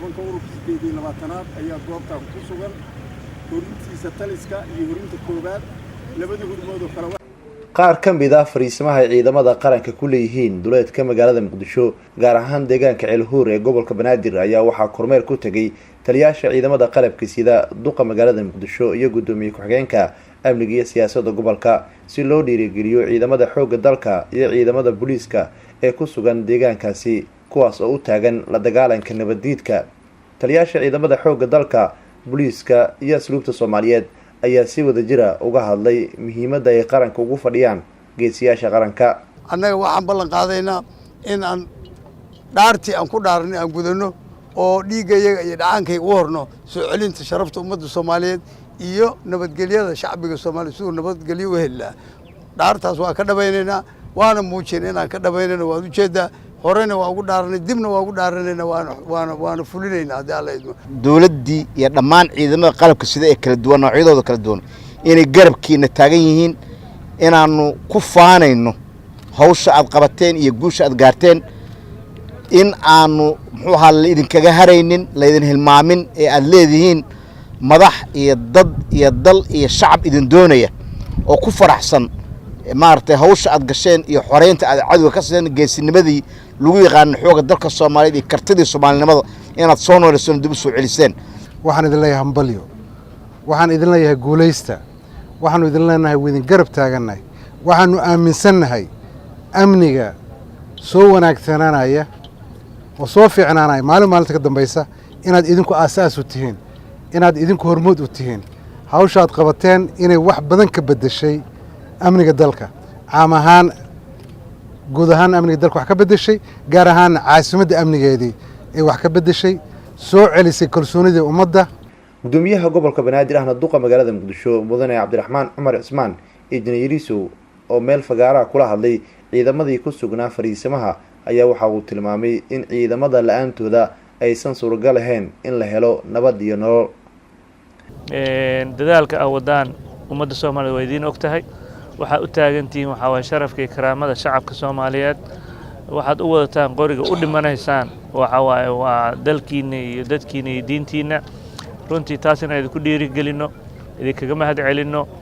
tobanka ururka 28aad ayaa goobtan ku sugan horintiisa taliska iyo horinta koobaad labada hurmood oo kala qaar ka mid ah fariismaha ciidamada qaranka ku leeyihiin duleedka magaalada Muqdisho gaar ahaan deegaanka Ceelhuur ee gobolka Banaadir ayaa waxaa kormeer ku tagay taliyaasha ciidamada qalabka sida duqa magaalada Muqdisho iyo gudoomiye ku-xigeenka amniga iyo siyaasadda gobolka si loo dhiirigeliyo ciidamada xoogga dalka iyo ciidamada booliiska ee ku sugan deegaankaasi kuwaas oo u taagan la dagaalanka nabaddiidka. taliyaasha ciidamada xoogga dalka, booliiska iyo asluubta Soomaaliyeed ayaa si wada jira uga hadlay muhiimadda ay qaranka ugu fadhiyaan geesiyaasha qaranka. annaga waxaan ballan qaadaynaa in aan dhaartii aan ku dhaaranay aan gudano oo dhiigayaga iyo dhacaankayga u horno soo celinta sharafta ummadda Soomaaliyeed iyo nabadgelyada shacbiga Soomaaliyeed si uu nabadgelyo u helo. dhaartaas waa ka dhabaynaynaa waana muujinay inaan ka dhabaynayno waad u jeedaa horena waa ugu dhaaranay dibna waa ugu dhaaranayna waana fulinaynaa haddii alla idmo. dawladdii iyo dhammaan ciidamada qalabka sida ee kala duwan noocyadooda kala duwan inay garabkiina taagan yihiin inaanu ku faanayno hawsha aad qabateen iyo guusha aad gaarteen in aanu muxuu ahaa la idinkaga haraynin la idin hilmaamin ee aad leedihiin madax iyo dad iyo dal iyo shacab idin doonaya oo ku faraxsan maartay hawsha aad gasheen iyo xoreynta aad cadawga ka seen geesinimadii lagu yaqaan xooga dalka Soomaaliyeed iyo kartidii Soomaalinimada inaad soo nooleyseen dib u soo celiseen. waxaan idin leeyahay hambalyo, waxaan idin leeyahay guuleysta, waxaan idin leenahay idin garab taaganahay, waxaanu aaminsanahay amniga soo wanaagsananaya oo soo fiicnaanaya maalinta ka dambaysa inaad idinku aasaas u tihiin, inaad idinku hormood u tihiin. hawshaad qabateen inay wax badan ka bedeshay amniga dalka, caam ahaan guud ahaan amniga dalka wax ka bedeshay, gaar ahaan caasimadda amnigeedii ay wax ka bedeshay, soo celisay kalsoonidii ummadda. gudoomiyaha gobolka Banaadir ahna duqa magaalada Muqdisho mudane Cabdiraxmaan Cumar Cismaan Ijneeriso oo meel fagaara kula hadlay ciidamadii ku sugnaa fariisamaha ayaa waxa uu tilmaamay in ciidamada la'aantooda aysan suuragal ahayn in la helo nabad iyo nolol. dadaalka awadaan ummadda Soomaaliyeed way idin ogtahay waxa u taagantiin waxa way sharafka iyo karaamada shacabka Soomaaliyeed waxaad u wadataan qoriga u dhimanaysaan waxa way waa dalkiina iyo dadkiina iyo diintiina runtii taasina idinku dhiirigelino idinkaga mahad celino.